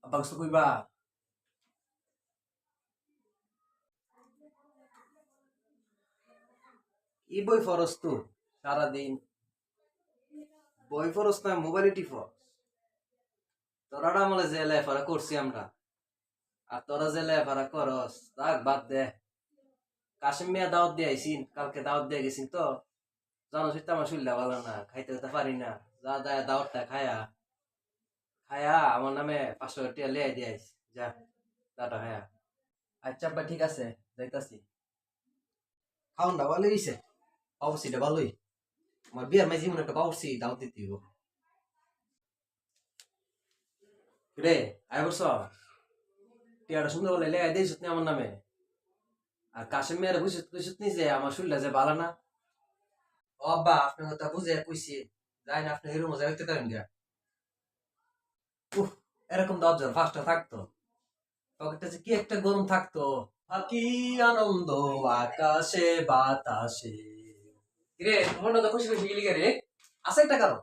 Abang gusto ko iba. কি বই ফরস তো সারাদিন বই ফরস না মোবাইলে টিপস তোরা আমলে যে লেফারা করছি আমরা আর তোরা যে লেফারা করস তাক বাদ দে কাশিম মিয়া দাওয়াত দিয়ে আইসিন কালকে দাওয়াত দিয়ে গেছিন তো জানো সেটা আমার শুনলে ভালো না খাইতে যেতে পারি না যা যায় দাওয়াতটা খায়া খায়া আমার নামে 500 টাকা লিয়ে দিয়ে আইস যা দাটা খায়া আচ্ছা আব্বা ঠিক আছে যাইতাছি খাওনটা ভালোই হইছে পাউরসিটা ভালোই আমার বিয়ার মাঝে মনে একটা পাউরসি দাওয়াত দিতে হইব রে আয় বলছ টিয়াটা সুন্দর বলে লেগাই দিয়েছ তুমি আমার নামে আর কাশিম মেয়ের বুঝে বুঝে নি যে আমার শুনলে যে ভালো না ও আব্বা আপনার কথা বুঝে কইছি যাই না আপনি হিরো মজা হইতে পারেন গা উহ এরকম দাওয়াত যখন ফার্স্টটা থাকতো পকেটে যে কি একটা গরম থাকতো কি আনন্দ আকাশে বাতাসে রে মনটা তো খুশি খুশি গেলি রে আছে একটা কারণ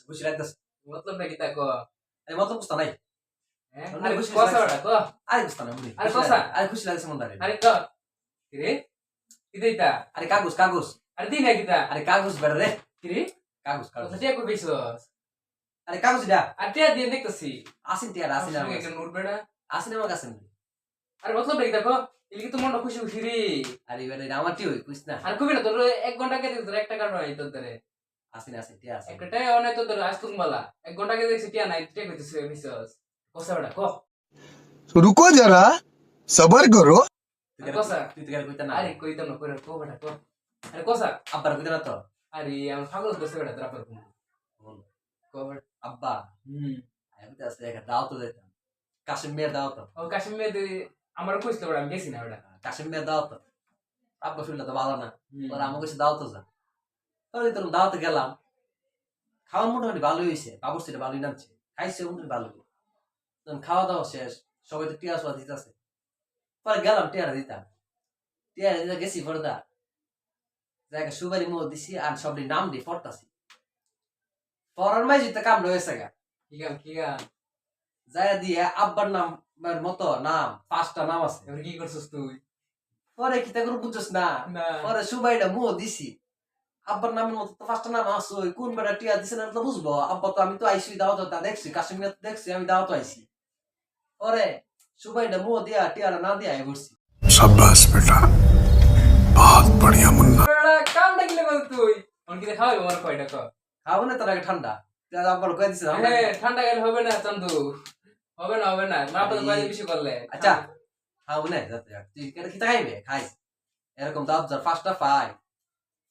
খুশি লাগতেছে মতলব নাকি তা কো আরে মতলব বুঝতা নাই আরে খুশি কথা ওটা কো আরে বুঝতা না মুনি আরে কথা আরে খুশি লাগছে মনটা আরে কো রে কি দেইতা আরে কাগজ কাগজ আরে দি নাকি তা আরে কাগজ বেড়া রে কি রে কাগজ কাগজ কথা টিয়া কো বেছস আরে কাগজ এটা আর টিয়া দিয়ে দেখতেছি আসিন টিয়া আসিন আমার একটা নোট বেড়া আসিন আমার কাছে আরে মতলব নাকি তা কো ইলি তো মনটা খুশি খুশি রে আরে বেড়া আমার টিও কইছ না আর কবি না তোর 1 ঘন্টা কে তোর একটা কারণ নাই তোর ধরে আসিন আসিন টিয়া আসিন একটা টাই অনেক তোর আজ তুমি বলা 1 ঘন্টা কে দেখছি টিয়া নাই টিয়া কইতেছিস বেছস কোসা বেড়া কো रुको जरा सबर करो কোসা তুই তো গেলে কইতা না আরে কইতাম না কইরা কো বেটা কো আরে কোসা আব্বার কইতা না তো আরে আমি পাগল কোসা বেটা তোরা পর কো বেটা আব্বা আমি তো আসলে একটা দাও তো দিতাম কাশিম মেয়ের দাও তো ও কাশ্মীর আমার কইছিল বেটা আমি গেছি না বেটা কাশিম মেয়ের দাও তো আব্বা শুনলে তো ভালো না ওরা আমাকে কইছে দাও তো যা তাহলে তোর দাওতে গেলাম খাওয়া মোটামুটি ভালোই হয়েছে বাবুর্চিটা ভালোই নামছে খাইছে মোটামুটি ভালো তখন খাওয়া দাওয়া শেষ সবাই তো টিয়া সোয়া দিতেছে পরে গেলাম টিয়ারা দিতাম টিয়ারা দিতে গেছি পর্দা জায়গা সুবারি মোহ দিছি আর সব নাম দিয়ে পড়তাছি পড়ার মাঝে তো কাম রয়েছে গা কি গান জায়গা দিয়ে আব্বার নাম মতো নাম 5টা নাম আছে এবার কি করছিস তুই পরে কি তা করে বুঝছস না না পরে সুবাইটা মোহ দিছি আব্বার নামের মতো তো 5টা নাম আছে কোন বেটা টিয়া দিছে না তো বুঝবো আব্বা তো আমি তো আইসি দাওয়াত তা দেখছি কাশ্মীর দেখছি আমি দাওয়াত আইসি পরে সুবাইটা মোহ দিয়া টিয়ারা না দিয়া আই বসছি शाबाश बेटा बहुत बढ़िया मुन्ना বেটা কামটা কি লাগল তুই অন কি খাওয়াই আমার কয়টা কর খাবো না তোর আগে ঠান্ডা আব্বার কয়ে দিছে ঠান্ডা গেলে হবে না চান্দু হবে না না তো বাইরে বেশি করলে আচ্ছা খাবো না যাতে তুই কেন খিতা খাইবে খাইস এরকম দাওয়াত যার 5টা পাই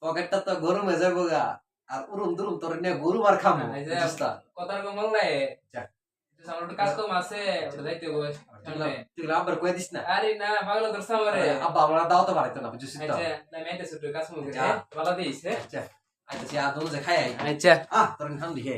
পকেটটা তো গরম হয়ে যাবো গা আর উরুম দুরুম তোর নিয়ে গরু আর খাবো বুঝছিস তা? কথার কমল নাই আচ্ছা। আমার একটা কাজ কম আছে ওটা যাইতে হবে তুই আব্বার কয়ে দিস না আরে না পাগল করছ আমারে আব্বা আমরা দাওয়াতে পারতো না বুঝছিস তো আচ্ছা না আমি আইতেছি তুই কাজ মুখ আচ্ছা। ভালো দিস আচ্ছা আচ্ছা সে আদৌ যে খাই আই আচ্ছা তোর ঠান্ডি হে